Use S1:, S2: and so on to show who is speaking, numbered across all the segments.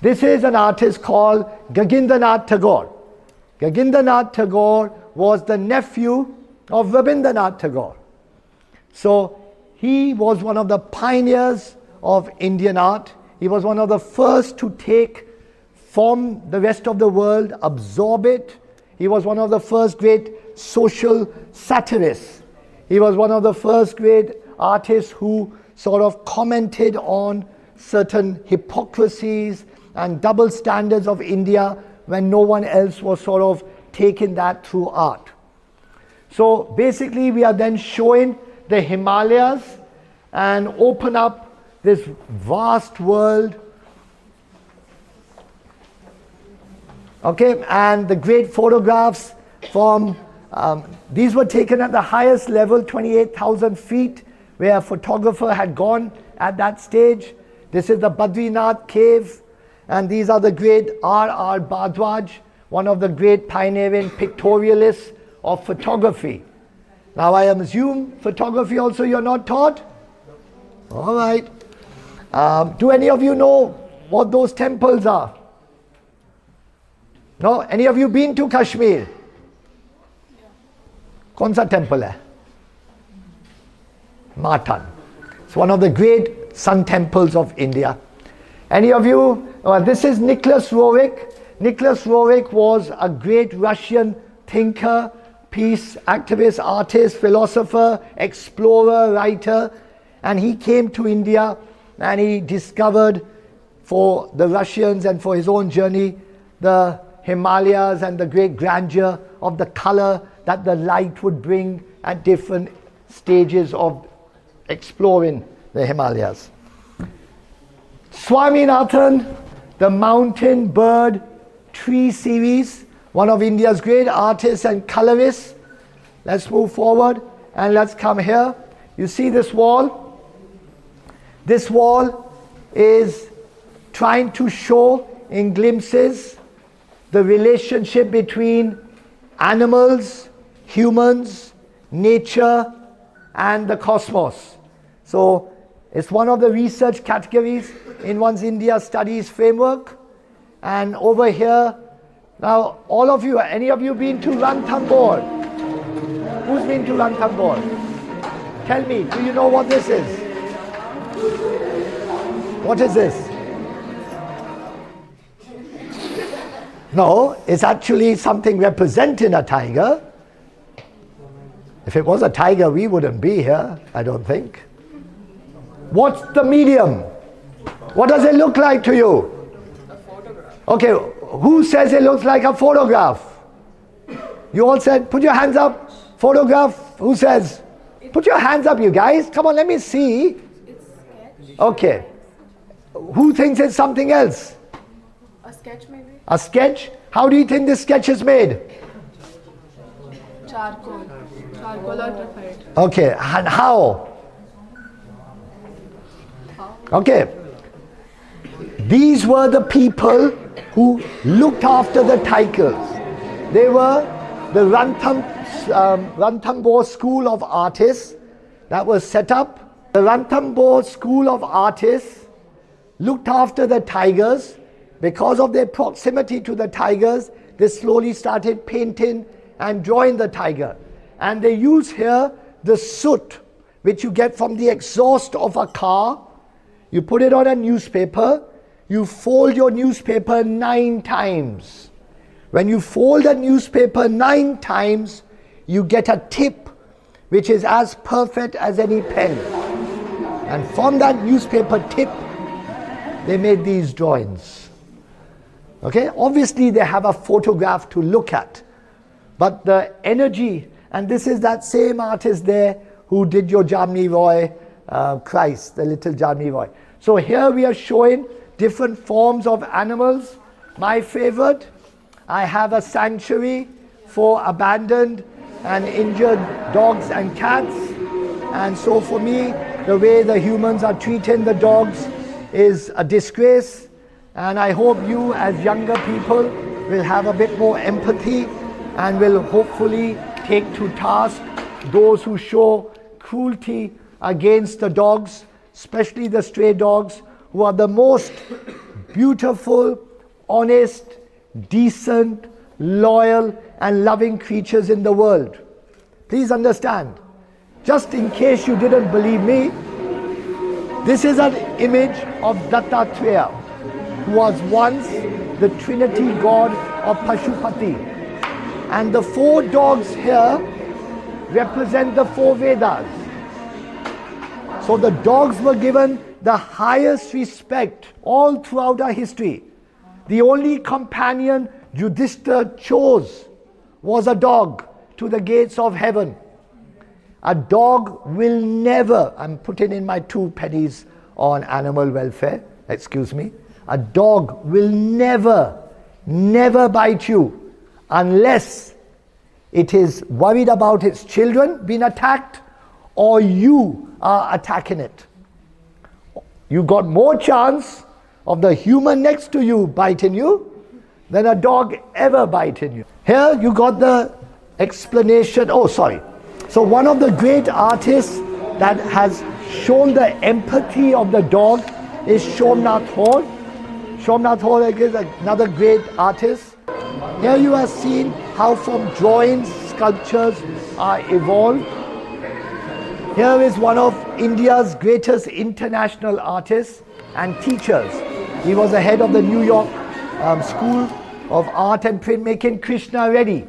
S1: This is an artist called Gagindranath Tagore. Gagindranath Tagore was the nephew of Rabindranath Tagore. So he was one of the pioneers of Indian art. He was one of the first to take from the rest of the world, absorb it. He was one of the first great social satirists. He was one of the first great artists who sort of commented on certain hypocrisies and double standards of India when no one else was sort of taking that through art. So basically we are then showing the Himalayas and open up this vast world. Okay, and the great photographs from, these were taken at the highest level, 28,000 feet, where a photographer had gone at that stage. This is the Badrinath cave, and these are the great R.R. Bhardwaj, one of the great pioneering pictorialists of photography. Now I assume photography also you're not taught? All right. Do any of you know what those temples are? No? Any of you been to Kashmir? Kaun sa temple hai? Matan. It's one of the great sun temples of India. Any of you? This is Nicholas Roerich. Nicholas Roerich was a great Russian thinker, peace activist, artist, philosopher, explorer, writer, and he came to India and he discovered for the Russians and for his own journey the Himalayas and the great grandeur of the color that the light would bring at different stages of exploring the Himalayas. Swaminathan, the mountain bird tree series, one of India's great artists and colorists. Let's move forward and let's come here. You see this wall? This wall is trying to show in glimpses the relationship between animals, humans, nature, and the cosmos. So it's one of the research categories in one's India Studies framework. And over here, now all of you, any of you been to Ranthambore? Who's been to Ranthambore? Tell me, do you know what this is? What is this? No, it's actually something representing a tiger. If it was a tiger, we wouldn't be here, I don't think. What's the medium? What does it look like to you?
S2: A photograph.
S1: Okay, who says it looks like a photograph? You all said, put your hands up. Photograph, who says? Put your hands up, you guys. Come on, let me see.
S2: It's sketch.
S1: Okay. Who thinks it's something else?
S2: A sketch maybe?
S1: A sketch? How do you think this sketch is made?
S2: Charcoal. Charcoal or graphite.
S1: Okay, and how? Okay. These were the people who looked after the tigers. They were the Ranthambore School of Artists that was set up. The Ranthambore School of Artists looked after the tigers. Because of their proximity to the tigers, they slowly started painting and drawing the tiger. And they use here the soot, which you get from the exhaust of a car. You put it on a newspaper. You fold your newspaper 9 times. When you fold a newspaper 9 times, you get a tip which is as perfect as any pen. And from that newspaper tip, they made these drawings. Okay, obviously they have a photograph to look at, but the energy, and this is that same artist there who did your Jamni Roy Christ, the little Jamni Roy. So here we are showing different forms of animals. My favorite, I have a sanctuary for abandoned and injured dogs and cats. And so for me, the way the humans are treating the dogs is a disgrace. And I hope you as younger people will have a bit more empathy and will hopefully take to task those who show cruelty against the dogs, especially the stray dogs, who are the most beautiful, honest, decent, loyal, and loving creatures in the world. Please understand, just in case you didn't believe me, this is an image of Dattatreya, who was once the Trinity God of Pashupati. And the 4 dogs here represent the 4 Vedas. So the dogs were given the highest respect all throughout our history. The only companion Yudhishthira chose was a dog to the gates of heaven. A dog will never, I'm putting in my 2 pennies on animal welfare, excuse me. A dog will never bite you unless it is worried about its children being attacked or you are attacking it. You got more chance of the human next to you biting you than a dog ever biting you. Here you got the explanation. So one of the great artists that has shown the empathy of the dog is Somnath Hall. Somnath Hall is another great artist. Here you are seeing how from drawings, sculptures are evolved. Here is one of India's greatest international artists and teachers. He was the head of the New York School of Art and Printmaking, Krishna Reddy.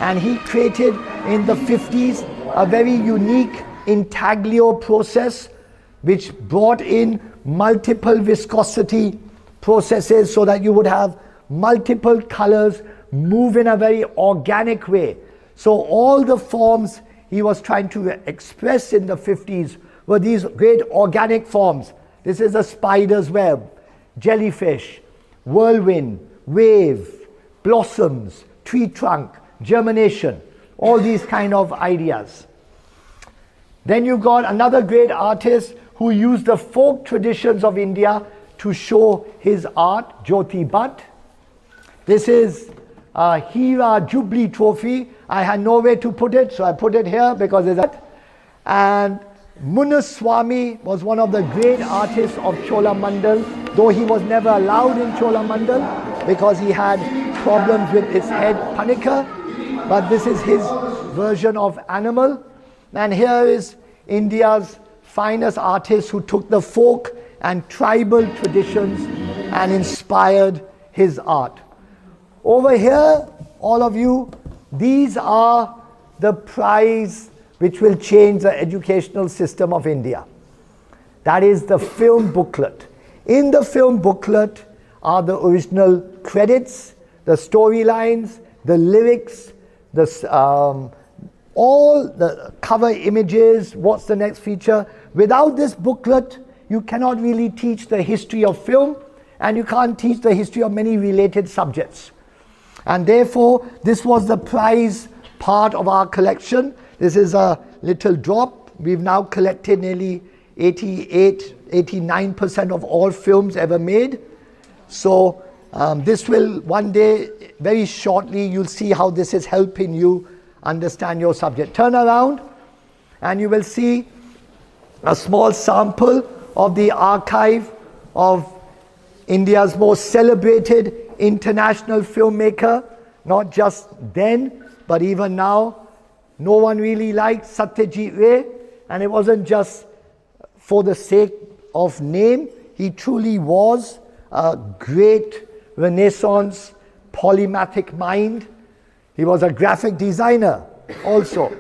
S1: And he created in the 50s a very unique intaglio process which brought in multiple viscosity processes so that you would have multiple colors move in a very organic way. So all the forms he was trying to express in the 50s were these great organic forms. This is a spider's web, jellyfish, whirlwind, wave, blossoms, tree trunk, germination, all these kind of ideas. Then you got another great artist who used the folk traditions of India to show his art, Jyoti Bhatt. This is a Hira Jubilee trophy. I had nowhere to put it, so I put it here because it's that. And Munaswamy was one of the great artists of Cholamandal, though he was never allowed in Cholamandal because he had problems with his head panika. But this is his version of animal. And here is India's finest artist who took the folk and tribal traditions and inspired his art. Over here, all of you, these are the prize which will change the educational system of India. That is the film booklet. In the film booklet are the original credits, the storylines, the lyrics, all the cover images, what's the next feature. Without this booklet, you cannot really teach the history of film, and you can't teach the history of many related subjects. And therefore, this was the prize part of our collection. This is a little drop. We've now collected nearly 89% of all films ever made. So this will one day, very shortly, you'll see how this is helping you understand your subject. Turn around and you will see a small sample of the archive of India's most celebrated international filmmaker, not just then, but even now. No one really liked Satyajit Ray, and it wasn't just for the sake of name. He truly was a great Renaissance polymathic mind. He was a graphic designer also.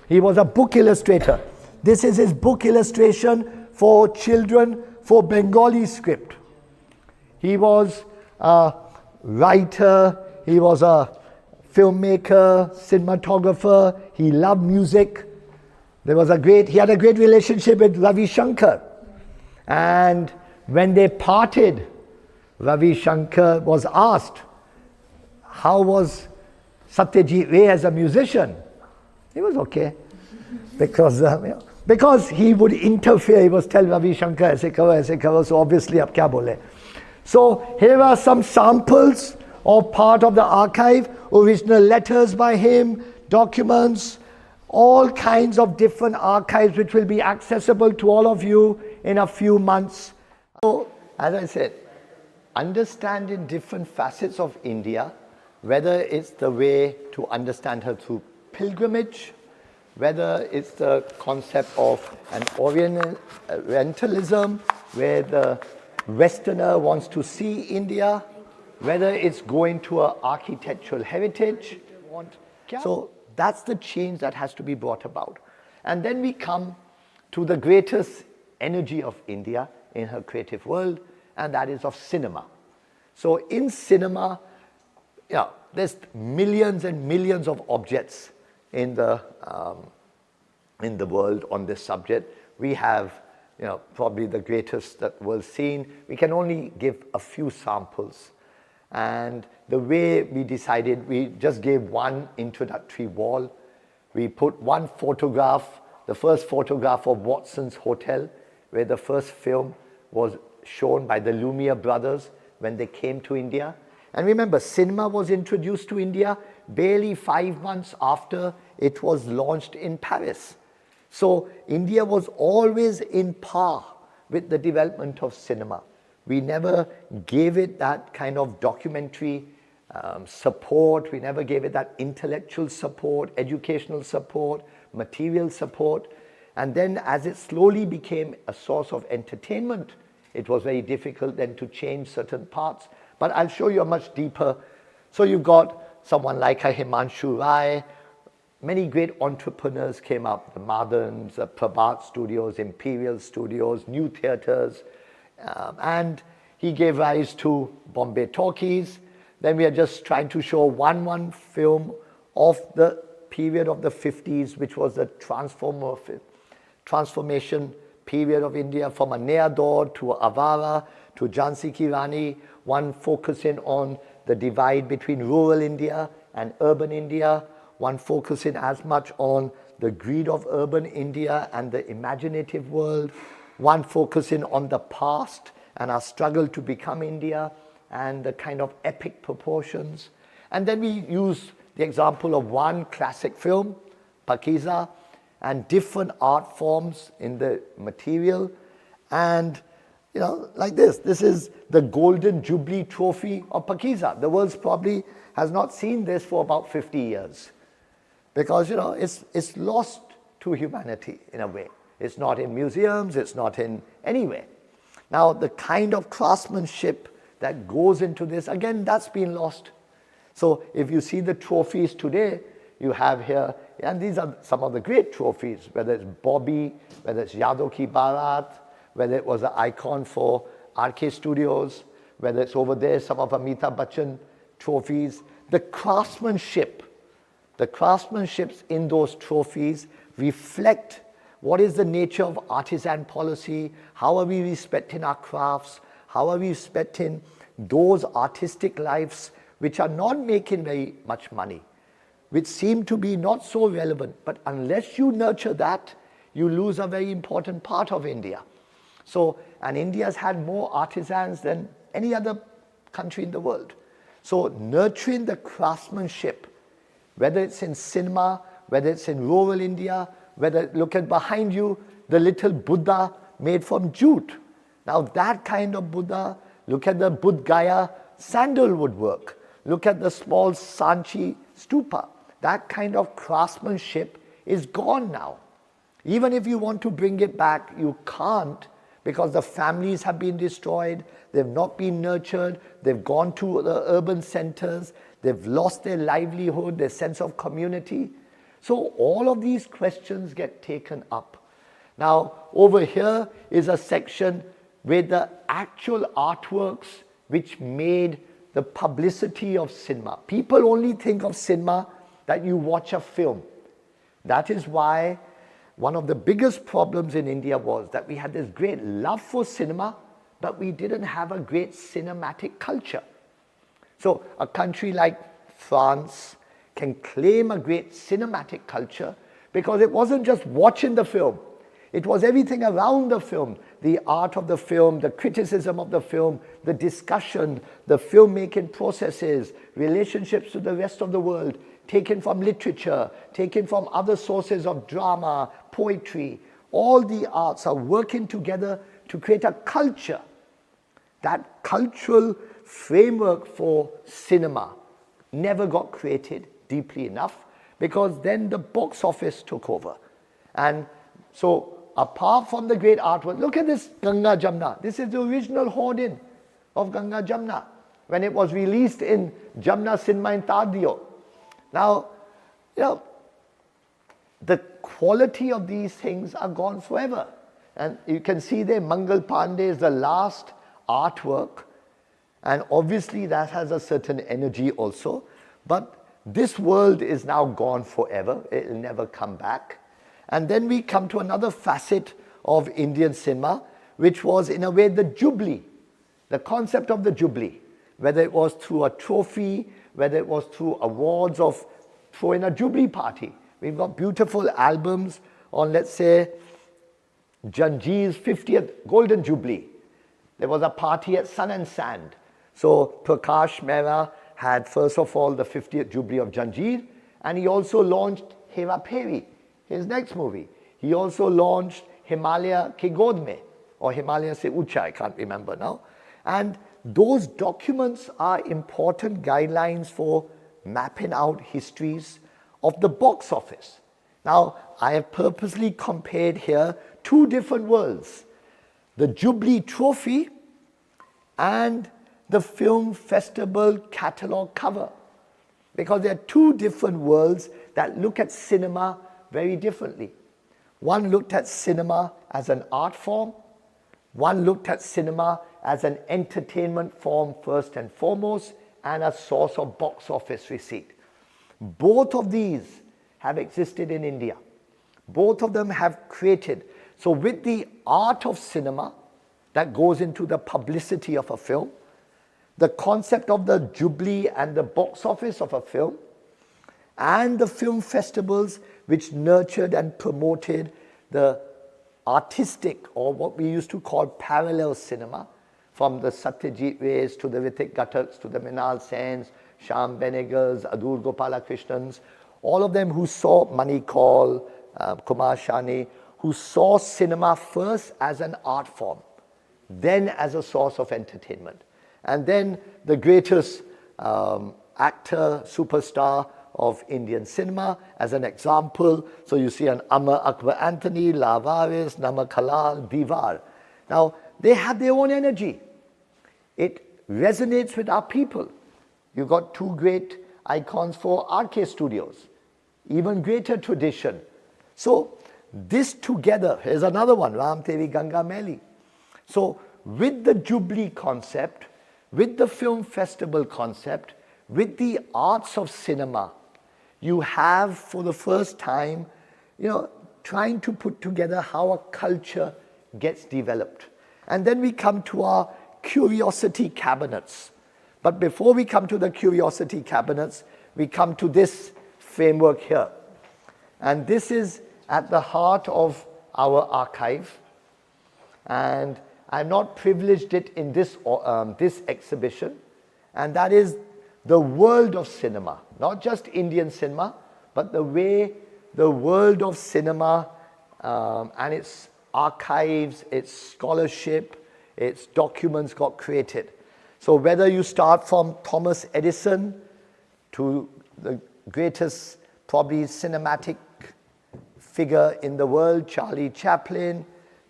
S1: He was a book illustrator. This is his book illustration for children for Bengali script. He was a writer, he was a filmmaker, cinematographer, he loved music. He had a great relationship with Ravi Shankar. And when they parted, Ravi Shankar was asked, how was Satyajit Ray as a musician? He was okay. Because he would interfere, he was tell Ravi Shankar, aise karo, so obviously ab kya bole. So here are some samples of part of the archive, original letters by him, documents, all kinds of different archives which will be accessible to all of you in a few months. So, as I said, understanding different facets of India, whether it's the way to understand her through pilgrimage, whether it's the concept of an Orientalism, where the Westerner wants to see India, whether it's going to an architectural heritage. So that's the change that has to be brought about. And then we come to the greatest energy of India in her creative world, and that is of cinema. So in cinema, there's millions and millions of objects in the world on this subject. We have probably the greatest that the world's seen. We can only give a few samples. And the way we decided, we just gave one introductory wall. We put one photograph, the first photograph of Watson's Hotel, where the first film was shown by the Lumiere brothers when they came to India. And remember, cinema was introduced to India barely 5 months after it was launched in Paris. So India was always in par with the development of cinema. We never gave it that kind of documentary support. We never gave it that intellectual support, educational support, material support. And then as it slowly became a source of entertainment, it was very difficult then to change certain parts. But I'll show you a much deeper. So you've got someone like a Himanshu Rai. Many great entrepreneurs came up, the Madans, the Prabhat Studios, Imperial Studios, New Theatres, and he gave rise to Bombay Talkies. Then we are just trying to show one film of the period of the 50s, which was the transformation period of India from a Neador to Avara to Jhansi Ki Rani, one focusing on the divide between rural India and urban India, one focusing as much on the greed of urban India and the imaginative world, one focusing on the past and our struggle to become India and the kind of epic proportions. And then we use the example of one classic film, Pakiza, and different art forms in the material. And like this is the Golden Jubilee Trophy of Pakiza. The world probably has not seen this for about 50 years because it's lost to humanity in a way. It's not in museums, it's not in anywhere. Now the kind of craftsmanship that goes into this, again, that's been lost. So if you see the trophies today, you have here, and these are some of the great trophies, whether it's Bobby, whether it's Yadav Ki Barat, whether it was an icon for RK Studios, whether it's over there, some of Amitabh Bachchan trophies. The craftsmanships in those trophies reflect what is the nature of artisan policy, how are we respecting our crafts, how are we respecting those artistic lives which are not making very much money, which seem to be not so relevant. But unless you nurture that, you lose a very important part of India. So, and India's had more artisans than any other country in the world. So nurturing the craftsmanship, whether it's in cinema, whether it's in rural India, whether, look at behind you, the little Buddha made from jute. Now that kind of Buddha, look at the Buddh Gaya sandalwood work. Look at the small Sanchi stupa. That kind of craftsmanship is gone now. Even if you want to bring it back, you can't, because the families have been destroyed, they've not been nurtured, they've gone to the urban centers, they've lost their livelihood, their sense of community. So all of these questions get taken up. Now over here is a section with the actual artworks which made the publicity of cinema. People only think of cinema that you watch a film. That is why one of the biggest problems in India was that we had this great love for cinema, but we didn't have a great cinematic culture. So a country like France can claim a great cinematic culture because it wasn't just watching the film. It was everything around the film, the art of the film, the criticism of the film, the discussion, the filmmaking processes, relationships to the rest of the world, taken from literature, taken from other sources of drama, poetry. All the arts are working together to create a culture. that cultural framework for cinema never got created deeply enough, because then the box office took over. And so apart from the great artwork, look at this Ganga Jamna. This is the original hoarding of Ganga Jamna when it was released in Jamna Cinema in Tadio. Now, the quality of these things are gone forever. And you can see there, Mangal Pandey is the last artwork, and obviously that has a certain energy also. But this world is now gone forever. It will never come back. And then we come to another facet of Indian cinema, which was in a way the Jubilee, the concept of the Jubilee, whether it was through a trophy, whether it was through awards of throwing a Jubilee party. We've got beautiful albums on, let's say, Janjeer's 50th Golden Jubilee. There was a party at Sun and Sand. So Prakash Mehra had first of all the 50th Jubilee of Janjeer, and he also launched Hera Pheri, his next movie. He also launched Himalaya Ke God Mein, or Himalaya Se Ucha, I can't remember now. And those documents are important guidelines for mapping out histories of the box office. Now, I have purposely compared here two different worlds, the Jubilee Trophy and the film festival catalogue cover, because there are two different worlds that look at cinema very differently. One looked at cinema as an art form, one looked at cinema as an entertainment form first and foremost, and a source of box office receipt. Both of these have existed in India. Both of them have created. So with the art of cinema that goes into the publicity of a film, the concept of the Jubilee and the box office of a film, and the film festivals which nurtured and promoted the artistic, or what we used to call parallel cinema, from the Satyajit Rays to the Ritik Ghataks to the Minal Sens, Shyam Benegals, Adur Gopalakrishnans, all of them who saw Manikal, Kumar Shani, who saw cinema first as an art form, then as a source of entertainment. And then the greatest actor, superstar of Indian cinema as an example. So you see an Amar Akbar Anthony, Lavaris, Namak Halal, Diwar. Now, they have their own energy. It resonates with our people. You've got two great icons for RK Studios, even greater tradition. So this together, here's another one, Ram Tevi Ganga Meli. So with the Jubilee concept, with the film festival concept, with the arts of cinema, you have for the first time, trying to put together how a culture gets developed. And then we come to our curiosity cabinets. But before we come to the curiosity cabinets, we come to this framework here. And this is at the heart of our archive. And I've not privileged it in this exhibition. And that is the world of cinema. Not just Indian cinema, but the way the world of cinema and its archives, its scholarship, its documents got created. So whether you start from Thomas Edison to the greatest probably cinematic figure in the world, Charlie Chaplin,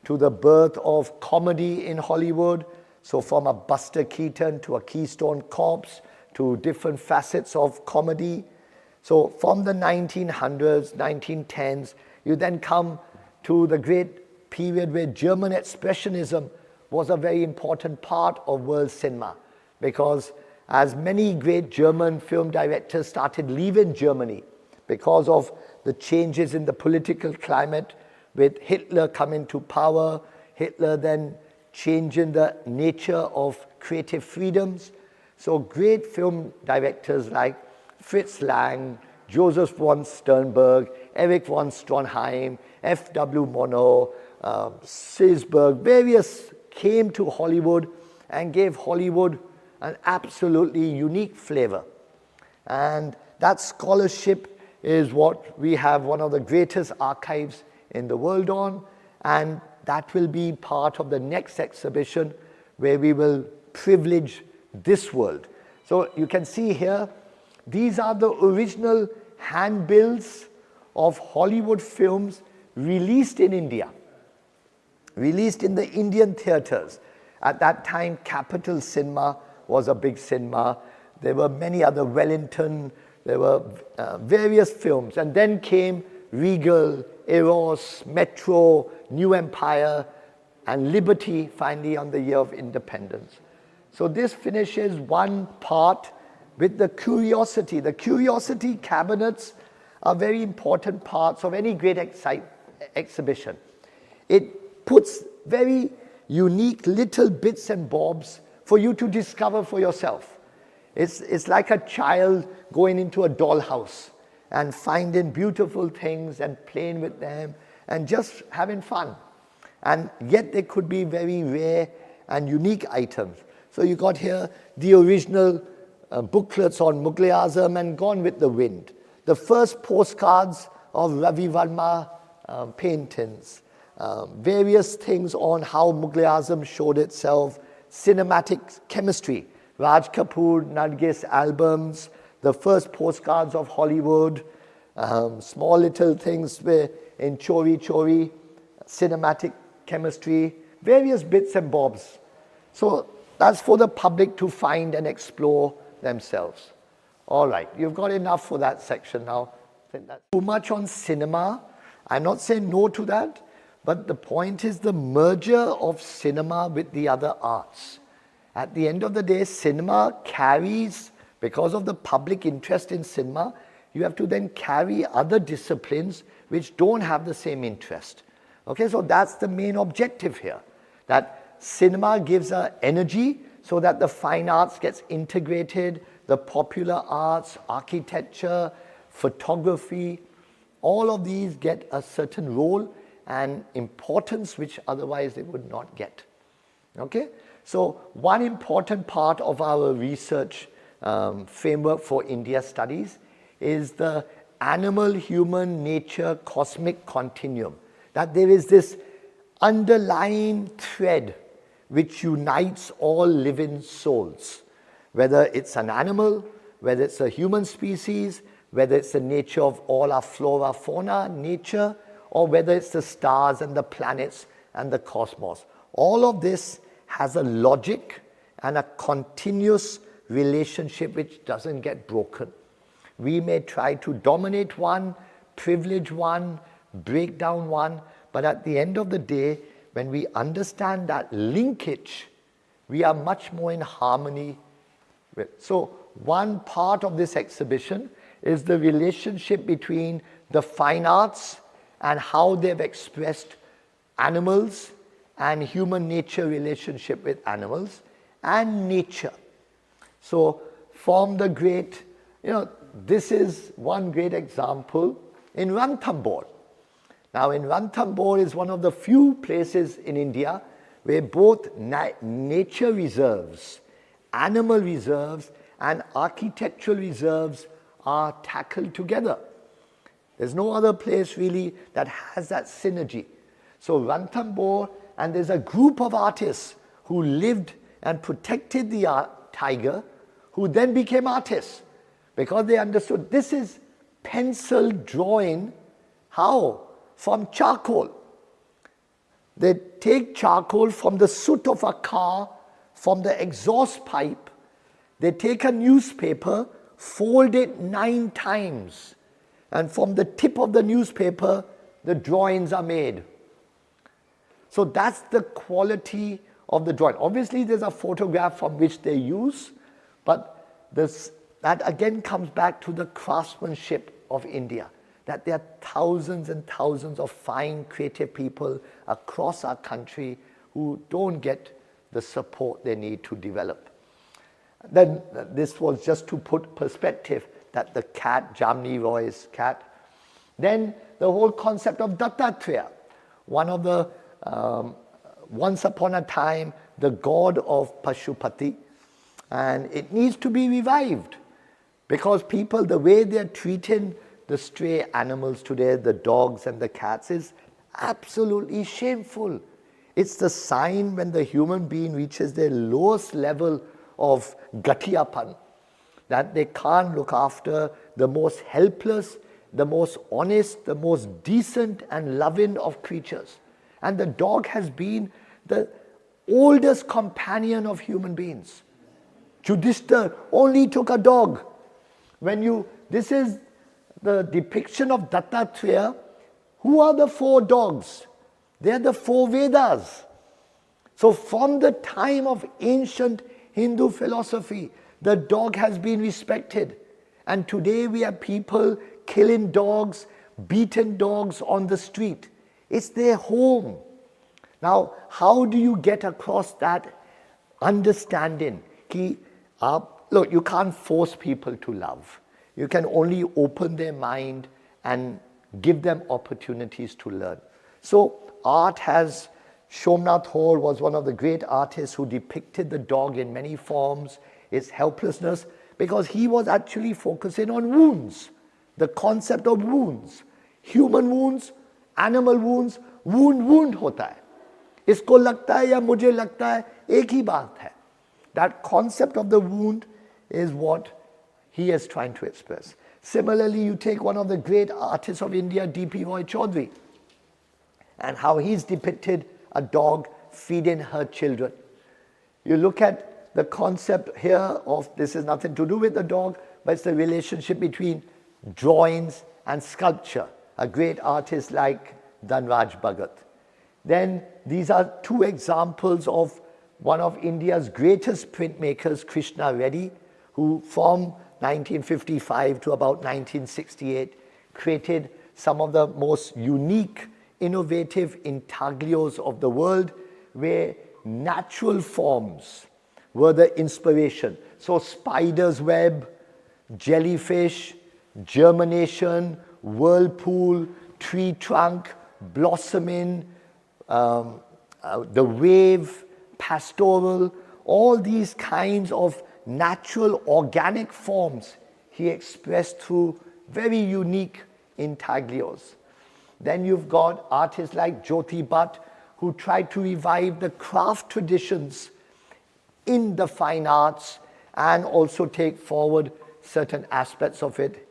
S1: to the birth of comedy in Hollywood, so from a Buster Keaton to a Keystone Cops to different facets of comedy. So from the 1900s, 1910s, you then come to the great period where German Expressionism was a very important part of world cinema, because as many great German film directors started leaving Germany because of the changes in the political climate, with Hitler coming to power, Hitler then changing the nature of creative freedoms. So great film directors like Fritz Lang, Joseph von Sternberg, Erich von Stroheim, F.W. Monod, Silsberg, various came to Hollywood and gave Hollywood an absolutely unique flavor. And that scholarship is what we have one of the greatest archives in the world on, and that will be part of the next exhibition, where we will privilege this world. So you can see here, these are the original handbills of Hollywood films released in India, released in the Indian theaters. At that time, Capital Cinema was a big cinema. There were many other, Wellington, there were various films. And then came Regal, Eros, Metro, New Empire, and Liberty finally on the year of independence. So this finishes one part with the curiosity. The curiosity cabinets are very important parts of any great exhibition. It puts very unique little bits and bobs for you to discover for yourself. It's like a child going into a dollhouse and finding beautiful things and playing with them and just having fun. And yet they could be very rare and unique items. So you got here the original booklets on Mughal-e-Azam and Gone with the Wind. The first postcards of Ravi Verma paintings. Various things on how Mughal-e-Azam showed itself. Cinematic chemistry. Raj Kapoor, Nargis albums. The first postcards of Hollywood. Small little things in Chori Chori. Cinematic chemistry. Various bits and bobs. So that's for the public to find and explore themselves. All right, you've got enough for that section now. I think that's too much on cinema. I'm not saying no to that, but the point is the merger of cinema with the other arts. At the end of the day, cinema carries, because of the public interest in cinema, you have to then carry other disciplines which don't have the same interest. Okay, so that's the main objective here, that cinema gives energy so that the fine arts gets integrated, the popular arts, architecture, photography, all of these get a certain role and importance which otherwise they would not get. Okay, so one important part of our research framework for India studies is the animal, human, nature, cosmic continuum. That there is this underlying thread which unites all living souls, whether it's an animal, whether it's a human species, whether it's the nature of all our flora, fauna, nature, or whether it's the stars and the planets and the cosmos. All of this has a logic and a continuous relationship which doesn't get broken. We may try to dominate one, privilege one, break down one, but at the end of the day, when we understand that linkage, we are much more in harmony with. So one part of this exhibition is the relationship between the fine arts and how they've expressed animals and human nature relationship with animals and nature. So from the great, this is one great example in Ranthambore. Now in Ranthambore is one of the few places in India where both nature reserves, animal reserves and architectural reserves are tackled together. There's no other place really that has that synergy. So Ranthambore, and there's a group of artists who lived and protected the tiger, who then became artists because they understood this is pencil drawing. How? From charcoal. They take charcoal from the soot of a car, from the exhaust pipe. They take a newspaper, fold it 9 times, and from the tip of the newspaper, the drawings are made. So that's the quality of the drawing. Obviously, there's a photograph from which they use, but that again comes back to the craftsmanship of India, that there are thousands and thousands of fine, creative people across our country who don't get the support they need to develop. Then this was just to put perspective that the cat, Jamni Roy's cat. Then the whole concept of Dattatreya, one of the, once upon a time, the god of Pashupati, and it needs to be revived because people, the way they're treating the stray animals today, the dogs and the cats, is absolutely shameful. It's the sign when the human being reaches their lowest level of gatiyapan, that they can't look after the most helpless, the most honest, the most decent and loving of creatures. And the dog has been the oldest companion of human beings. Yudhishthira only took a dog. This is the depiction of Dattatreya. Who are the 4 dogs? They are the 4 Vedas. So from the time of ancient Hindu philosophy, the dog has been respected. And today we have people killing dogs, beaten dogs on the street. It's their home. Now, how do you get across that understanding? Look, you can't force people to love. You can only open their mind and give them opportunities to learn. So art has, Somnath Hall was one of the great artists who depicted the dog in many forms, its helplessness, because he was actually focusing on wounds, the concept of wounds. Human wounds, animal wounds, wound होता है. इसको लगता है या मुझे लगता है, एक ही बात है. That concept of the wound is what he is trying to express. Similarly, you take one of the great artists of India, D.P. Roy Chaudhary, and how he's depicted a dog feeding her children. You look at the concept here of, this is nothing to do with the dog, but it's the relationship between drawings and sculpture. A great artist like Dhanraj Bhagat. Then these are 2 examples of one of India's greatest printmakers, Krishna Reddy, who from 1955 to about 1968 created some of the most unique, innovative intaglios of the world, where natural forms were the inspiration. So spider's web, jellyfish, germination, whirlpool, tree trunk, blossoming, the wave, pastoral, all these kinds of natural organic forms he expressed through very unique intaglios. Then you've got artists like Jyoti Bhatt, who tried to revive the craft traditions in the fine arts and also take forward certain aspects of it.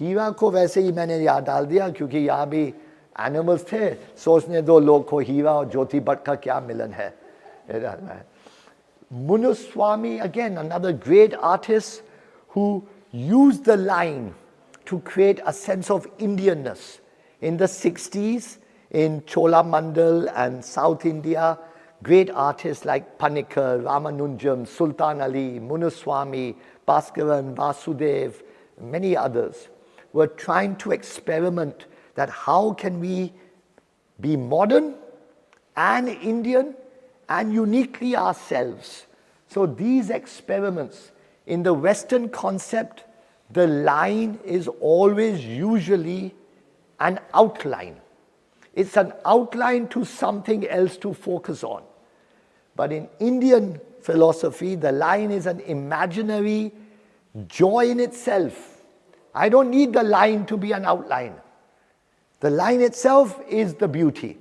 S1: हीरा को वैसे ही मैंने याद डाल दिया क्योंकि यहाँ भी animals थे, सोचने दो लोग को हीरा और ज्योति भट्ट का क्या मिलन है. Munuswami, again another great artist who used the line to create a sense of Indianness. In the 60s, in Cholamandal and South India, great artists like Panikkar, Ramanujam, Sultan Ali, Munuswami, Bhaskaran, Vasudev, many others were trying to experiment that how can we be modern and Indian and uniquely ourselves. So these experiments, in the Western concept, the line is always usually an outline. It's an outline to something else to focus on. But in Indian philosophy, the line is an imaginary joy in itself. I don't need the line to be an outline. The line itself is the beauty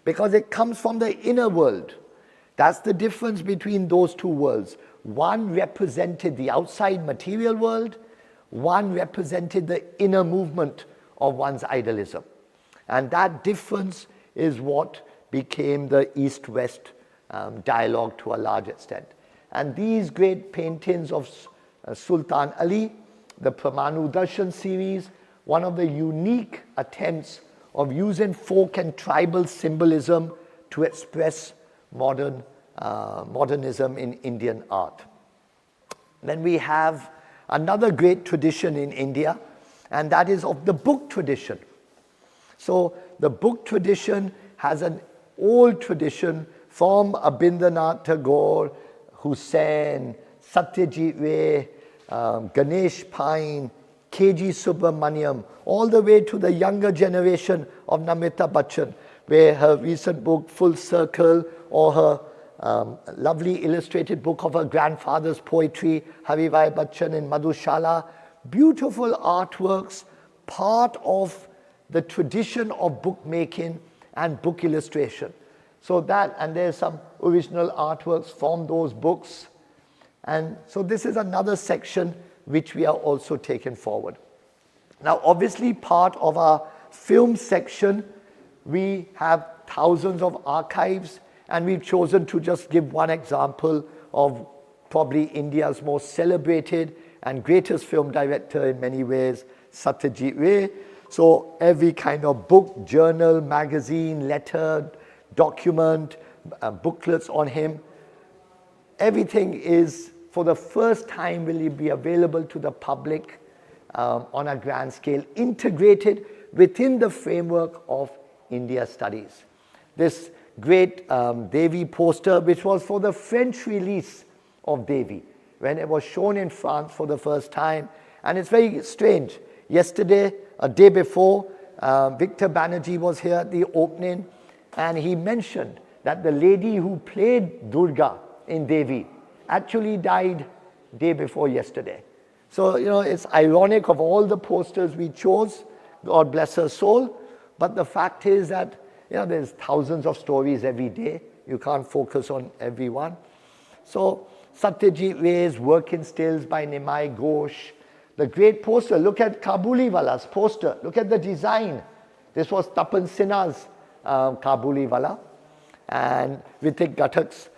S1: because it comes from the inner world. That's the difference between those 2 worlds. One represented the outside material world, one represented the inner movement of one's idealism. And that difference is what became the East-West dialogue to a large extent. And these great paintings of Sultan Ali, the Pramanu Darshan series, one of the unique attempts of using folk and tribal symbolism to express modernism in Indian art. Then we have another great tradition in India, and that is of the book tradition. So the book tradition has an old tradition from Abhindranath Tagore, Hussain, Satyajit Ray, Ganesh Pine, K.G. Subramaniam, all the way to the younger generation of Namrata Bachchan, where her recent book, Full Circle, or her lovely illustrated book of her grandfather's poetry, Haribhai Bachchan in Madhushala, beautiful artworks, part of the tradition of bookmaking and book illustration. So that, and there's some original artworks from those books. And so this is another section which we are also taking forward. Now, obviously, part of our film section, we have thousands of archives, and we've chosen to just give one example of probably India's most celebrated and greatest film director in many ways, Satyajit Ray. So every kind of book, journal, magazine, letter, document, booklets on him, everything is, for the first time, will be available to the public on a grand scale, integrated within the framework of India studies. This great Devi poster, which was for the French release of Devi, when it was shown in France for the first time. And it's very strange. Yesterday, a day before, Victor Banerjee was here at the opening, and he mentioned that the lady who played Durga in Devi actually died day before yesterday. So, it's ironic of all the posters we chose, God bless her soul, but the fact is that, there's thousands of stories every day. You can't focus on every one. So, Satyajit Ray's Working Stills by Nimai Ghosh, the great poster. Look at Kabuliwala's poster. Look at the design. This was Tapan Sinha's Kabuliwala and Ritik Ghatak's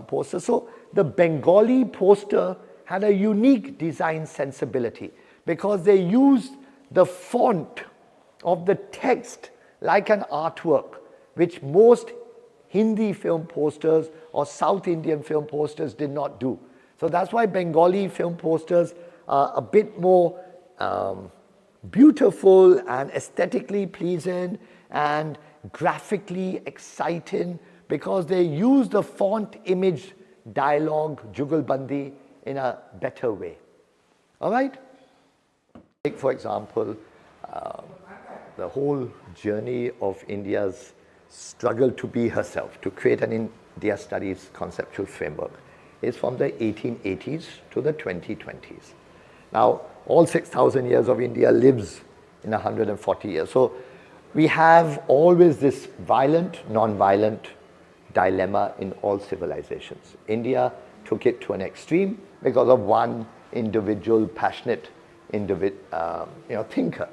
S1: poster. So the Bengali poster had a unique design sensibility because they used the font of the text like an artwork, which most Hindi film posters or South Indian film posters did not do. So that's why Bengali film posters are a bit more beautiful and aesthetically pleasing and graphically exciting, because they use the font, image, dialogue, jugalbandi in a better way. All right? Take, for example, the whole journey of India's struggle to be herself, to create an India Studies conceptual framework, is from the 1880s to the 2020s. Now, all 6,000 years of India lives in 140 years. So we have always this violent, non-violent dilemma in all civilizations. India took it to an extreme because of one individual, passionate thinker,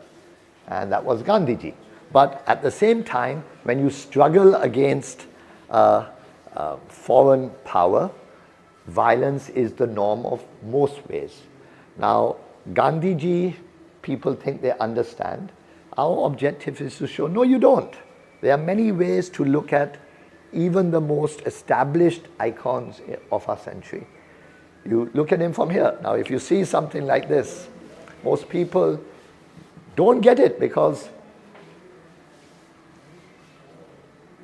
S1: and that was Gandhiji. But at the same time, when you struggle against foreign power, violence is the norm of most ways. Now, Gandhiji, people think they understand. Our objective is to show, no, you don't. There are many ways to look at even the most established icons of our century. You look at him from here. Now, if you see something like this, most people don't get it, because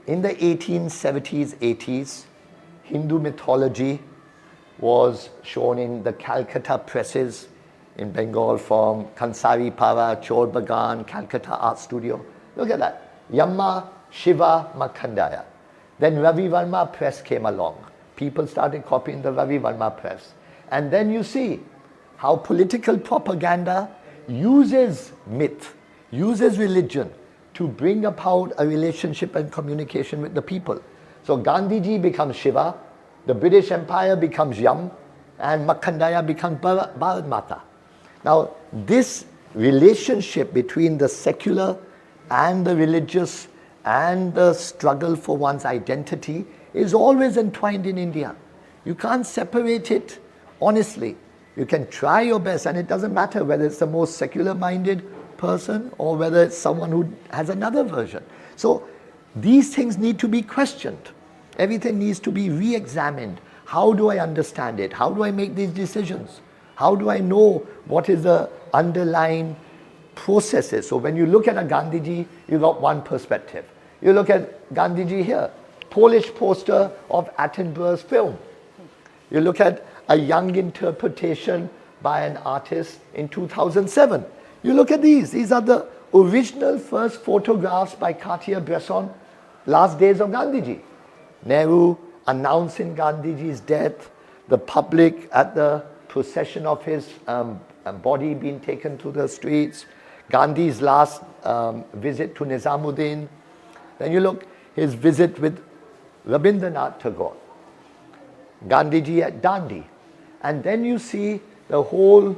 S1: in the 1870s, 80s, Hindu mythology was shown in the Calcutta presses in Bengal from Kansari Para, Chor Bagan, Calcutta Art Studio. Look at that. Yamma, Shiva, Makhandaya. Then Ravi Varma press came along. People started copying the Ravi Varma press. And then you see how political propaganda uses myth, uses religion to bring about a relationship and communication with the people. So Gandhiji becomes Shiva, the British Empire becomes Yam, and Makhandaya becomes Bharat Mata. Now, this relationship between the secular and the religious and the struggle for one's identity is always entwined in India. You can't separate it honestly. You can try your best, and it doesn't matter whether it's the most secular-minded person or whether it's someone who has another version. So these things need to be questioned. Everything needs to be re-examined. How do I understand it? How do I make these decisions? How do I know what is the underlying processes? So when you look at a Gandhiji, you got one perspective. You look at Gandhiji here, Polish poster of Attenborough's film. You look at a young interpretation by an artist in 2007. You look at these are the original first photographs by Cartier-Bresson, last days of Gandhiji. Nehru announcing Gandhiji's death, the public at the procession of his body being taken to the streets, Gandhi's last visit to Nizamuddin. Then you look, his visit with Rabindranath Tagore, Gandhiji at Dandi. And then you see the whole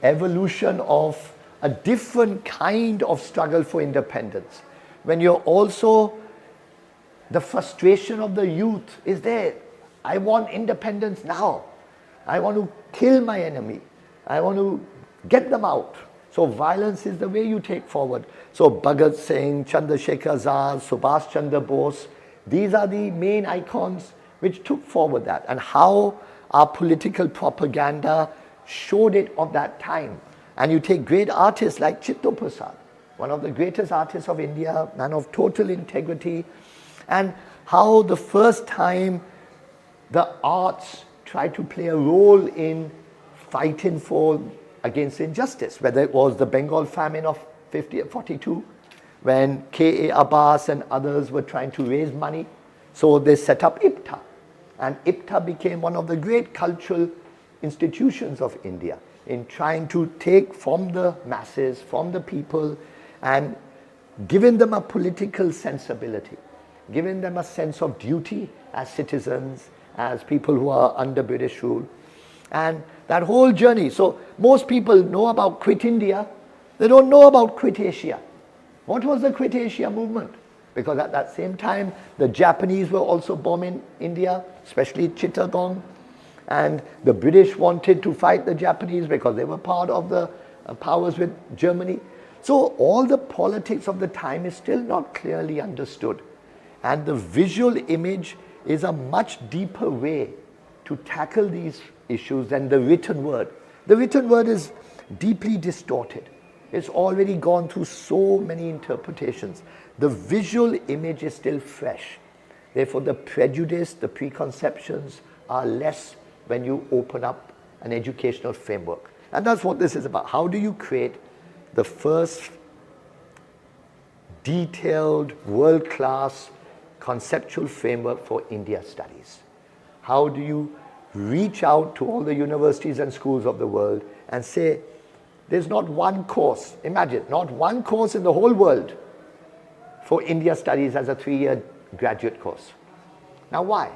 S1: evolution of a different kind of struggle for independence. When you're also, the frustration of the youth is there. I want independence now. I want to kill my enemy. I want to get them out. So violence is the way you take forward. So Bhagat Singh, Chandrasekhar Azad, Subhash Chandra Bose, these are the main icons which took forward that, and how our political propaganda showed it of that time. And you take great artists like Chitto Prasad, one of the greatest artists of India, man of total integrity, and how the first time the arts tried to play a role in fighting against injustice, whether it was the Bengal famine of 42, when K.A. Abbas and others were trying to raise money. So they set up IPTA. And IPTA became one of the great cultural institutions of India in trying to take from the masses, from the people, and giving them a political sensibility, giving them a sense of duty as citizens, as people who are under British rule. And that whole journey. So most people know about Quit India. They don't know about Quit Asia. What was the Quit Asia movement? Because at that same time, the Japanese were also bombing India, especially Chittagong. And the British wanted to fight the Japanese because they were part of the powers with Germany. So all the politics of the time is still not clearly understood. And the visual image is a much deeper way to tackle these issues than the written word. The written word is deeply distorted. It's already gone through so many interpretations. The visual image is still fresh. Therefore, the prejudice, the preconceptions are less when you open up an educational framework. And that's what this is about. How do you create the first detailed, world-class conceptual framework for India studies? How do you reach out to all the universities and schools of the world and say, there's not one course, imagine, not one course in the whole world for India studies as a 3-year graduate course. Now why?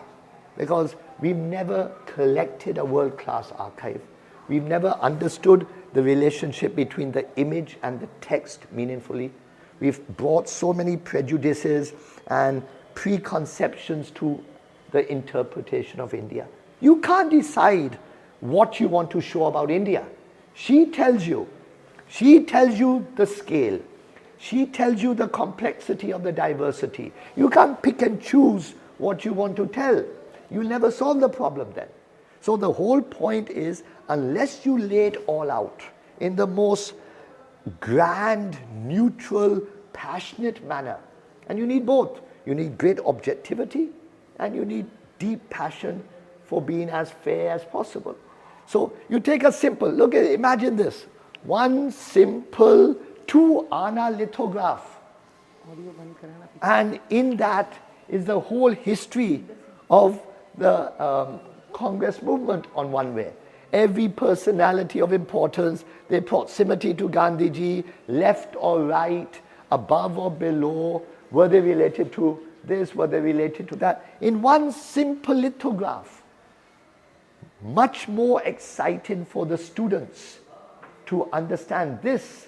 S1: Because we've never collected a world-class archive. We've never understood the relationship between the image and the text meaningfully. We've brought so many prejudices and preconceptions to the interpretation of India. You can't decide what you want to show about India. She tells you the scale. She tells you the complexity of the diversity. You can't pick and choose what you want to tell. You'll never solve the problem then. So the whole point is, unless you lay it all out in the most grand, neutral, passionate manner, and you need both. You need great objectivity and you need deep passion for being as fair as possible. So you take a simple, look at, imagine this, one simple 2-ana lithograph. And in that is the whole history of the Congress movement on one way. Every personality of importance, their proximity to Gandhiji, left or right, above or below, were they related to this, were they related to that, in one simple lithograph. Much more exciting for the students to understand this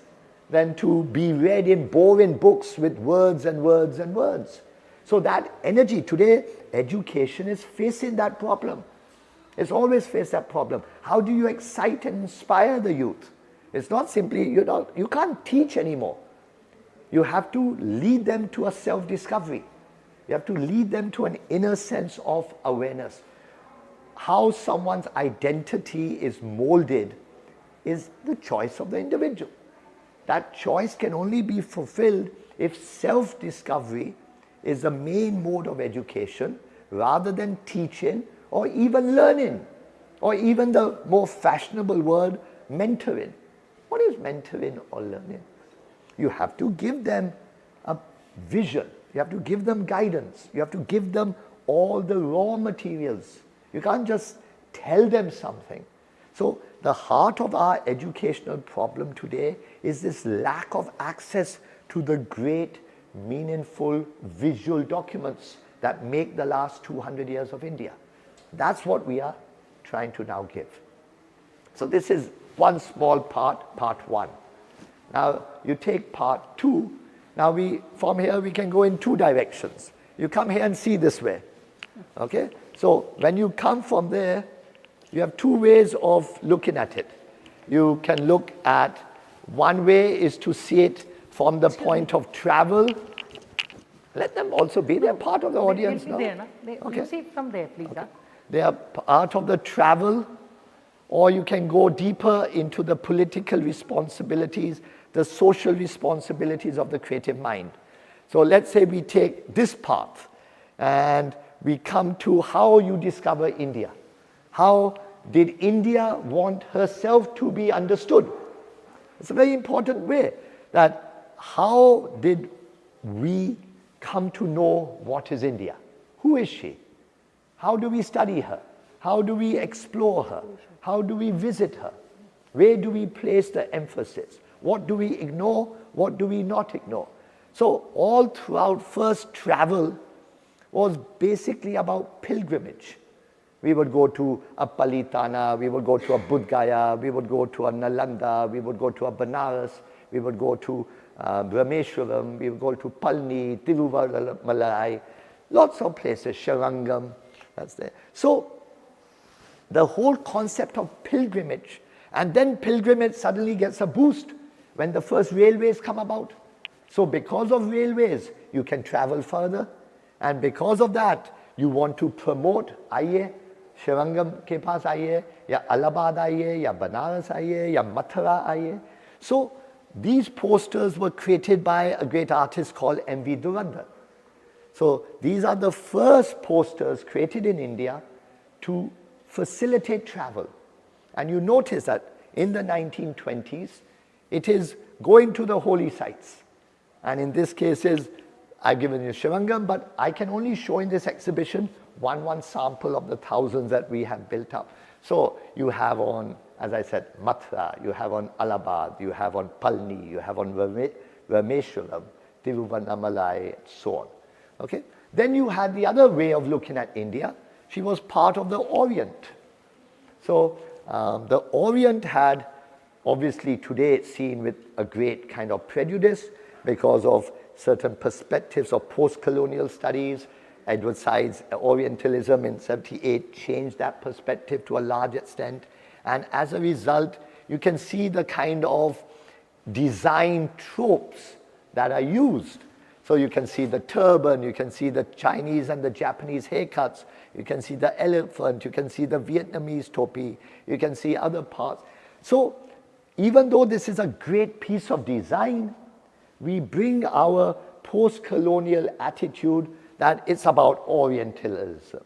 S1: than to be read in boring books with words and words and words. So that energy, today education is facing that problem. It's always faced that problem. How do you excite and inspire the youth? It's not simply, you can't teach anymore. You have to lead them to a self-discovery. You have to lead them to an inner sense of awareness. How someone's identity is molded is the choice of the individual. That choice can only be fulfilled if self-discovery is the main mode of education rather than teaching or even learning, or even the more fashionable word, mentoring. What is mentoring or learning? You have to give them a vision. You have to give them guidance. You have to give them all the raw materials. You can't just tell them something. So the heart of our educational problem today is this lack of access to the great, meaningful visual documents that make the last 200 years of India. That's what we are trying to now give. So this is one small part, part one. Now you take part two. Now from here we can go in two directions. You come here and see this way. Okay? So when you come from there, you have two ways of looking at it. You can look at, one way is to see it from the point of travel. Let them also be, they're part of the audience now.
S3: Okay. You see from there, please. Okay.
S1: They are part of the travel, or you can go deeper into the political responsibilities, the social responsibilities of the creative mind. So let's say we take this path and we come to how you discover India. How did India want herself to be understood? It's a very important way, that how did we come to know what is India? Who is she? How do we study her? How do we explore her? How do we visit her? Where do we place the emphasis? What do we ignore? What do we not ignore? So all throughout first travel was basically about pilgrimage. We would go to a Palitana, we would go to a Bodh Gaya, we would go to a Nalanda, we would go to a Banaras, we would go to Brahmeshwaram, we would go to Palni, Tiruvallalai, lots of places, Sharangam, that's there. So the whole concept of pilgrimage, and then pilgrimage suddenly gets a boost when the first railways come about. So because of railways, you can travel further, and because of that, you want to promote, आइए, Sharangam के पास आइए, या Allahabad आइए, या Banaras आइए, या Mathura आइए. So these posters were created by a great artist called M.V. Durandar. So these are the first posters created in India to facilitate travel. And you notice that in the 1920s, it is going to the holy sites. And in this case I've given you Sharangam, but I can only show in this exhibition one sample of the thousands that we have built up. So you have on, as I said, Mathura, you have on Allahabad, you have on Palni, you have on Rameshwaram, Tiruvannamalai, and so on. Okay? Then you had the other way of looking at India. She was part of the Orient. So the Orient had, obviously today it's seen with a great kind of prejudice because of certain perspectives of post-colonial studies. Edward Said's Orientalism in 78 changed that perspective to a large extent. And as a result, you can see the kind of design tropes that are used. So you can see the turban, you can see the Chinese and the Japanese haircuts, you can see the elephant, you can see the Vietnamese topi, you can see other parts. So even though this is a great piece of design, we bring our post-colonial attitude that it's about Orientalism.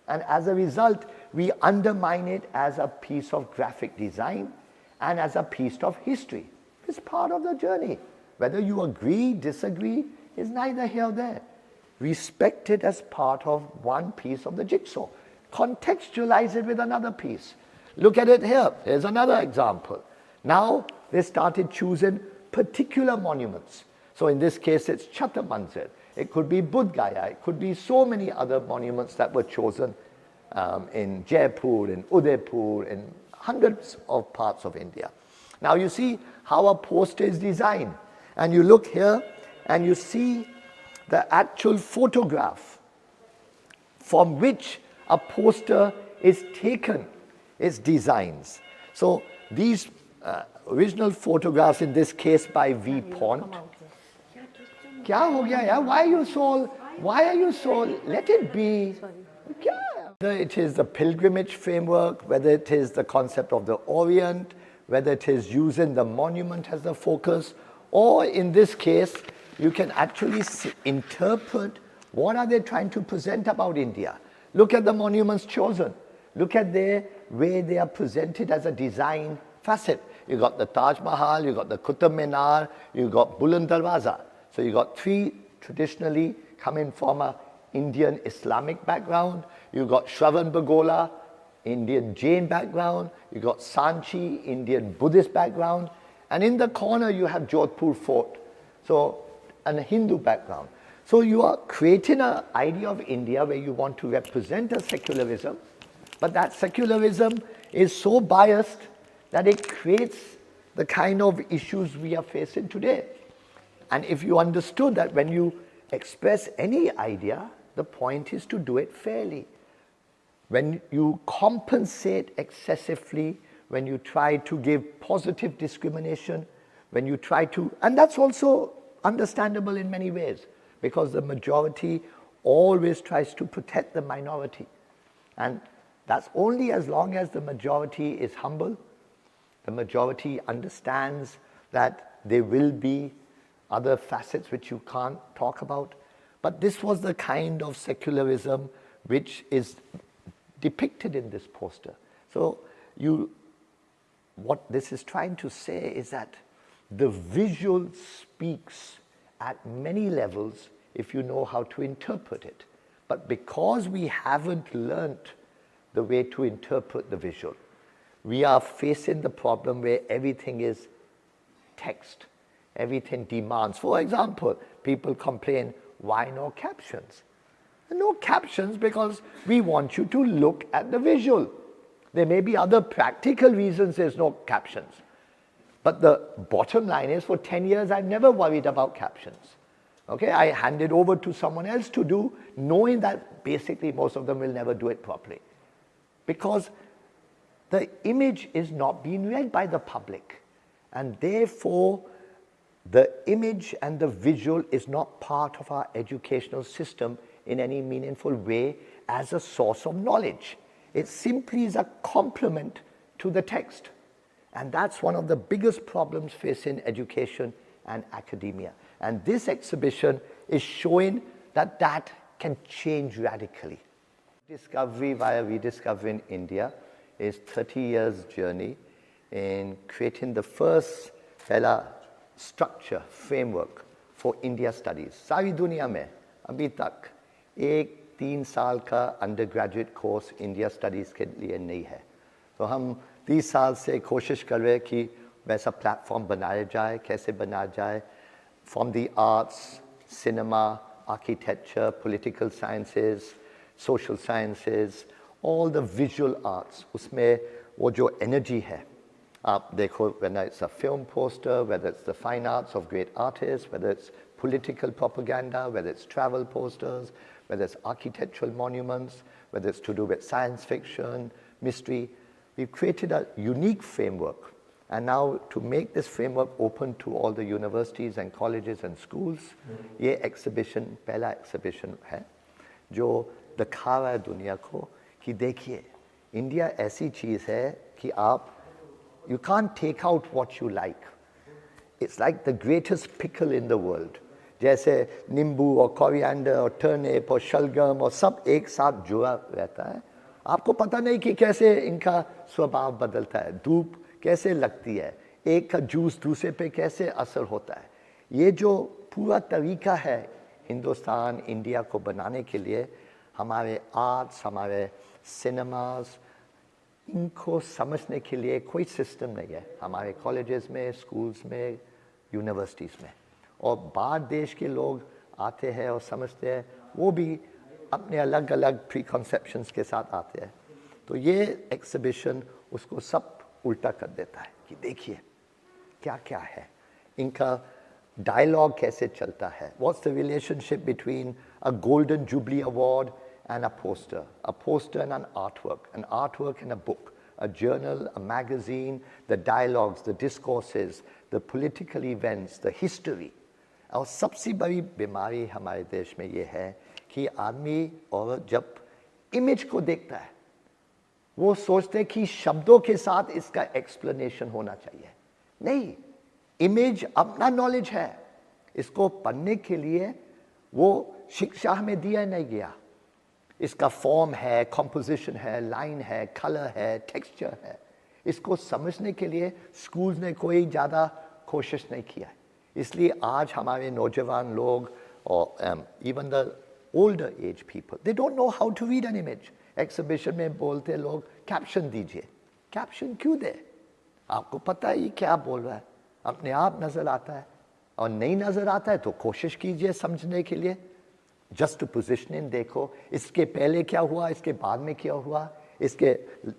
S1: And as a result, we undermine it as a piece of graphic design and as a piece of history. It's part of the journey. Whether you agree, disagree, is neither here nor there. Respect it as part of one piece of the jigsaw. Contextualize it with another piece. Look at it here. Here's another example. Now they started choosing particular monuments. So in this case, it's Chhatar Manzir. It could be Bodh Gaya. It could be so many other monuments that were chosen in Jaipur, in Udaipur, in hundreds of parts of India. Now you see how a poster is designed. And you look here and you see the actual photograph from which a poster is taken, its designs. So these original photographs, in this case by V. Pont. क्या हो गया यार? Why are you so, let it be. Whether it is the pilgrimage framework, whether it is the concept of the Orient, whether it is using the monument as the focus, or in this case, you can actually interpret what are they trying to present about India. Look at the monuments chosen. Look at the way they are presented as a design facet. You got the Taj Mahal, you got the Qutub Minar, you got Buland Darwaza. So you got three traditionally coming from a Indian Islamic background. You got Shravan Bagola, Indian Jain background. You got Sanchi, Indian Buddhist background. And in the corner you have Jodhpur Fort, so a Hindu background. So you are creating an idea of India where you want to represent a secularism, but that secularism is so biased that it creates the kind of issues we are facing today. And if you understood that when you express any idea, the point is to do it fairly. When you compensate excessively, when you try to give positive discrimination, when you try to, and that's also understandable in many ways, because the majority always tries to protect the minority. And that's only as long as the majority is humble, the majority understands that there will be other facets which you can't talk about. But this was the kind of secularism which is depicted in this poster. So what this is trying to say is that the visual speaks at many levels if you know how to interpret it. But because we haven't learnt the way to interpret the visual, we are facing the problem where everything is text, everything demands. For example, people complain, why no captions? No captions because we want you to look at the visual. There may be other practical reasons there's no captions. But the bottom line is, for 10 years, I've never worried about captions. Okay, I handed over to someone else to do, knowing that basically most of them will never do it properly. Because the image is not being read by the public. And therefore, the image and the visual is not part of our educational system in any meaningful way as a source of knowledge. It simply is a complement to the text. And that's one of the biggest problems facing education and academia. And this exhibition is showing that that can change radically. Discovery via Rediscovering India is 30 years journey in creating the first structure, framework for India studies. सारी दुनिया में अभी तक एक 3 साल का undergraduate course India studies के लिए नहीं है. तो हम 30 साल से कोशिश कर रहे हैं कि वैसा प्लेटफॉर्म बनाया जाए, कैसे बनाया जाए, from the arts, cinema, architecture, political sciences, social sciences, all the visual arts, उसमें वो जो energy है, आप देखो, whether it's a film poster, whether it's the fine arts of great artists, whether it's political propaganda, whether it's travel posters, whether it's architectural monuments, whether it's to do with science fiction, mystery, we've created a unique framework. And now to make this framework open to all the universities and colleges and schools, ये exhibition, पहला exhibition है, जो दिखा रहा है दुनिया को कि देखिए, India ऐसी चीज़ है कि आप, you can't take out what you like. It's like the greatest pickle in the world. जैसे नींबू और कोरिएंडर और टर्निप और शलगम और सब एक साथ जुड़ा रहता है. आपको पता नहीं कि कैसे इनका स्वभाव बदलता है, धूप कैसे लगती है, एक का जूस दूसरे पे कैसे असर होता है. ये जो पूरा तरीका है हिंदुस्तान, इंडिया को बनाने के लिए, हमारे आर्ट्स, हमारे सिनेमास, इनको समझने के लिए कोई सिस्टम नहीं है हमारे कॉलेजेस में, स्कूल्स में, यूनिवर्सिटीज़ में. और बाहर देश के लोग आते हैं और समझते हैं, वो भी अपने अलग अलग प्री कॉन्सेप्शंस के साथ आते हैं. तो ये एग्जिबिशन उसको सब उल्टा कर देता है कि देखिए क्या क्या है, इनका डायलॉग कैसे चलता है. What's the relationship between a golden jubilee award and a poster and an artwork and a book, a journal, a magazine, the dialogues, the discourses, the political events, the history. और सबसे बड़ी बीमारी हमारे देश में ये है कि आदमी और जब इमेज को देखता है, वो सोचते कि शब्दों के साथ इसका एक्सप्लेनेशन होना चाहिए. नहीं, इमेज अपना नॉलेज है, इसको पढ़ने के लिए वो शिक्षा में दिया नहीं गया. इसका फॉर्म है, कंपोजिशन है, लाइन है, कलर है, टेक्सचर है. इसको समझने के लिए स्कूल्स ने कोई ज़्यादा कोशिश नहीं किया. इसलिए आज हमारे नौजवान लोग और even the older age people, they don't know how to read an image. Exhibition में बोलते लोग कैप्शन दीजिए. कैप्शन क्यों दे? आपको पता है ये क्या बोल रहा है, अपने आप नज़र आता है. और नहीं नज़र आता है तो कोशिश कीजिए समझने के लिए. just to position in, देखो इसके पहले क्या हुआ, इसके बाद में क्या हुआ, इसके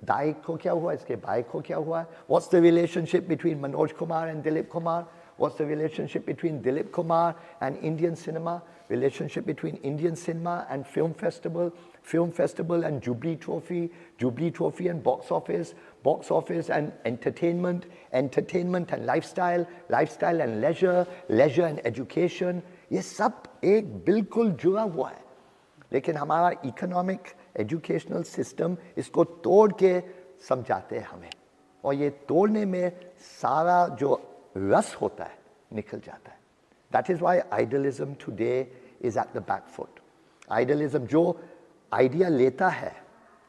S1: दाएं को क्या हुआ, इसके बाएं को क्या हुआ. What's the relationship between Manoj Kumar and Dilip Kumar? What's the relationship between Dilip Kumar and Indian cinema? Relationship between Indian cinema and film festival and Jubilee Trophy and box office and entertainment and lifestyle and leisure and education. ये सब एक बिल्कुल जुड़ा हुआ है. लेकिन हमारा economic educational system इसको तोड़ के समझाते हैं हमें, और ये तोड़ने में सारा जो रस होता है निकल जाता है. That is why idealism today is at the back foot. Idealism जो आइडिया लेता है,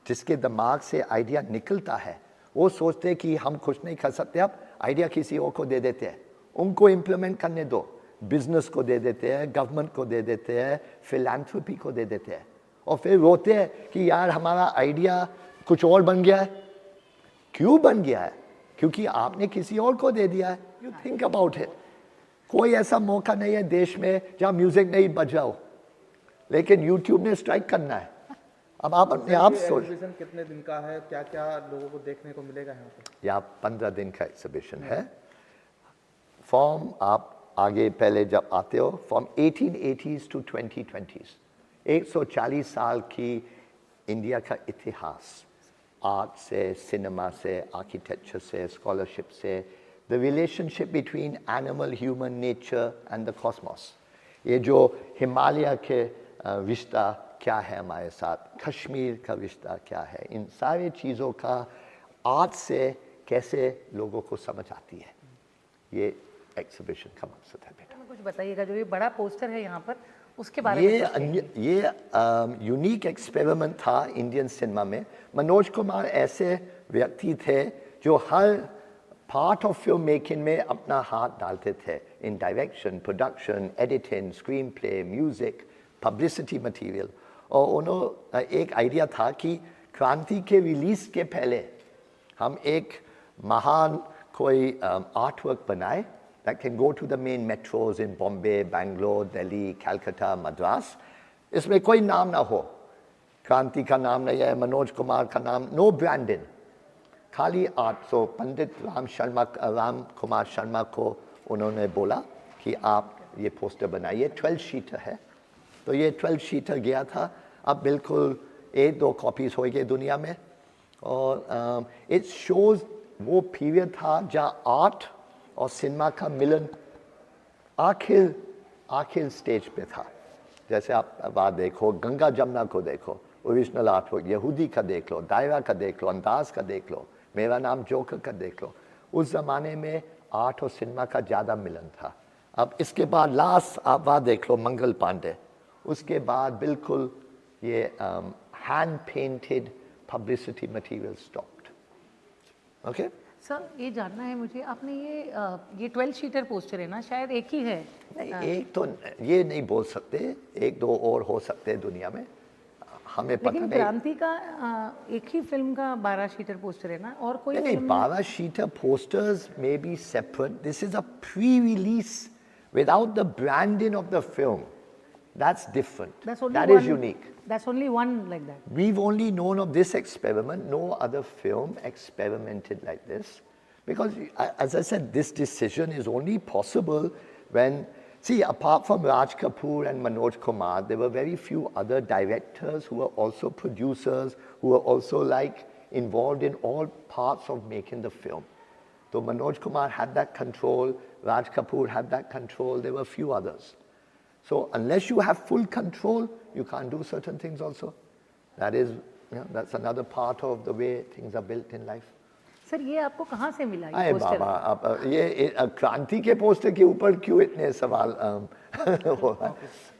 S1: जिसके दिमाग से आइडिया निकलता है, वो सोचते हैं कि हम कुछ नहीं कर सकते, अब आइडिया किसी और को दे देते हैं, उनको इम्प्लीमेंट करने दो. बिजनेस को दे देते हैं, गवर्नमेंट को दे देते हैं, फिलैंथ्रोपी को दे देते हैं, और फिर रोते हैं कि यार हमारा आइडिया कुछ और बन गया है. क्यों बन गया है? क्योंकि आपने किसी और को दे दिया है. You think about it. कोई ऐसा मौका नहीं है देश में जहां म्यूजिक नहीं बजाओ, लेकिन यूट्यूब ने स्ट्राइक करना है. अब आप अपने आप सोच,
S4: कितने दिन का है, क्या क्या लोगों को देखने को मिलेगा यहाँ पे?
S1: यहाँ 15 दिन का एग्जीबिशन है. फॉर्म आप आगे पहले जब आते हो, फ्रॉम 1880s to 2020s, 140 साल की इंडिया का इतिहास, आर्ट से, सिनेमा से, आर्किटेक्चर से, स्कॉलरशिप से, the relationship between animal, human nature and the Cosmos. ये जो हिमालय के रिश्ता क्या है हमारे साथ, कश्मीर का रिश्ता क्या है, इन सारे चीज़ों का आर्ट से कैसे लोगों को समझ आती है, ये एग्जीबिशन का मकसद है. बेटा
S3: कुछ बताइएगा, जो ये बड़ा पोस्टर है यहाँ पर, उसके बारे में.
S1: ये यूनिक एक्सपेरिमेंट था इंडियन सिनेमा में. मनोज कुमार ऐसे व्यक्ति थे जो हर पार्ट ऑफ फिल्म मेकिंग में अपना हाथ डालते थे, इन direction, production, editing, screen play, music, publicity material. और उन्होंने एक आइडिया था कि क्रांति के रिलीज के पहले हम एक महान कोई आर्ट वर्क बनाए that can go to the main metros in Bombay, Bangalore, Delhi, Calcutta, Madras. इसमें कोई नाम ना हो, क्रांति का नाम नहीं है, मनोज कुमार का नाम, नो ब्रांडिंग, खाली आर्ट. सो पंडित राम कुमार शर्मा को उन्होंने बोला कि आप ये पोस्टर बनाइए. 12 शीटर है, तो ये 12 शीटर गया था. अब बिल्कुल 1-2 कॉपीज हो गए दुनिया में. और इट शोज वो पीरियड था जहाँ आर्ट और सिनेमा का मिलन आखिर स्टेज पे था. जैसे आप बात देखो, गंगा जमुना को देखो, ओरिजिनल आर्ट वर्क, यहूदी का देख लो, दायरा का देख लो, अंदाज का देख लो, मेरा नाम जोकर का देख लो. उस ज़माने में आर्ट और सिनेमा का ज़्यादा मिलन था. अब इसके बाद लास्ट आप बात देख लो, मंगल पांडे. उसके बाद बिल्कुल ये hand painted publicity material stopped. Okay
S3: sir, ये जानना है मुझे, आपने ये 12 शीटर पोस्टर है ना, शायद एक ही है?
S1: नहीं, एक तो ये नहीं बोल सकते, 1-2 और हो सकते हैं दुनिया में, हमें पता नहीं.
S3: लेकिन क्रांति का एक ही फिल्म का 12 शीटर पोस्टर है ना, और कोई
S1: नहीं, 12 seater posters may be separate. This is a pre release without the branding of the film. That's different. That is unique.
S3: That's only one like that.
S1: We've only known of this experiment. No other film experimented like this. Because, as I said, this decision is only possible when, see, apart from Raj Kapoor and Manoj Kumar, there were very few other directors who were also producers, who were also like involved in all parts of making the film. So Manoj Kumar had that control, Raj Kapoor had that control, there were a few others. So unless you have full control, you can't do certain things also. That is, that's another part of the way things are built in life.
S3: Sir, ये आपको कहाँ से मिला
S1: ये poster? बाबा, आप ये क्रांति के पोस्टर के ऊपर क्यों इतने सवाल हो रहा है?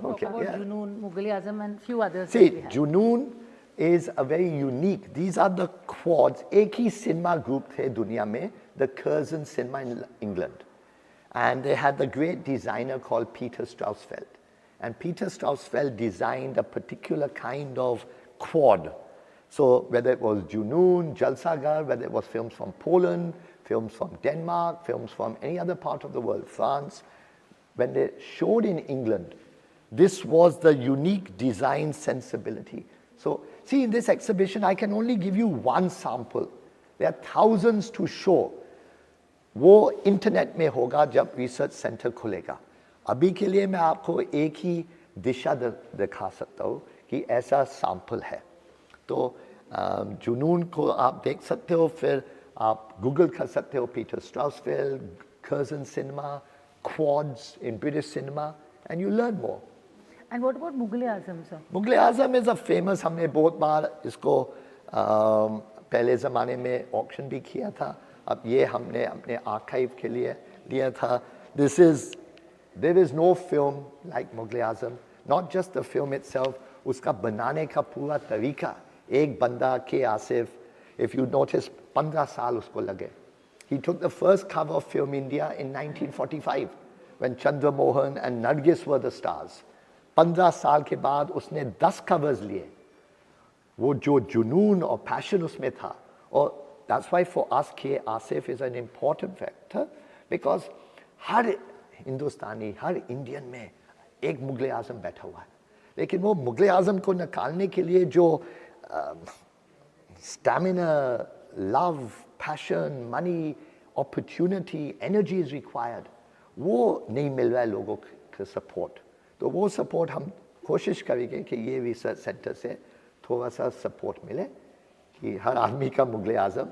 S1: Okay, yeah.
S3: Junoon, Mughal-e-Azam and few others.
S1: See, Junoon is a very unique. These are the quads. एक ही cinema group थे दुनिया में, the Curzon Cinema in England. And they had the great designer called Peter Straussfeld. And Peter Straussfeld designed a particular kind of quad. So whether it was Junoon, Jalsaghar, whether it was films from Poland, films from Denmark, films from any other part of the world, France, when they showed in England, This was the unique design sensibility. So, see, in this exhibition, I can only give you one sample. There are thousands to show. वो internet में होगा जब research centre खुलेगा. अभी के लिए मैं आपको एक ही दिशा दिखा सकता हूँ कि ऐसा सैंपल है. तो जुनून को आप देख सकते हो, फिर आप गूगल कर सकते हो Peter Strausfeld, Curzon cinema, quads in British cinema, and you learn more.
S3: And what about Mughal Azam, sir?
S1: Mughal Azam is a famous, हमने बहुत बार इसको पहले ज़माने में ऑक्शन भी किया था. अब ये हमने अपने आर्काइव के लिए लिया था. There is no film like Mughal Azam. Not just the film itself, उसका बनाने का पूरा तरीका. एक बंदा के आसिफ, if you notice, 15 साल उसको लगे. He took the first cover of Film India in 1945 when Chandra Mohan and Nargis were the stars. 15 साल के बाद उसने 10 covers लिए. वो जो जुनून और passion उसमें था. और that's why for us K. Asif is an important factor, because her Hindustani, her Indian में एक मुगल आजम बैठा हुआ है. लेकिन वो मुगल आजम को निकालने के लिए जो stamina, love, passion, money, opportunity, energy is required, वो नहीं मिल रहा है लोगों का सपोर्ट. तो वो सपोर्ट हम कोशिश करेंगे कि ये रिसर्च सेंटर से थोड़ा सा सपोर्ट मिले कि हर आदमी का मुगल आजम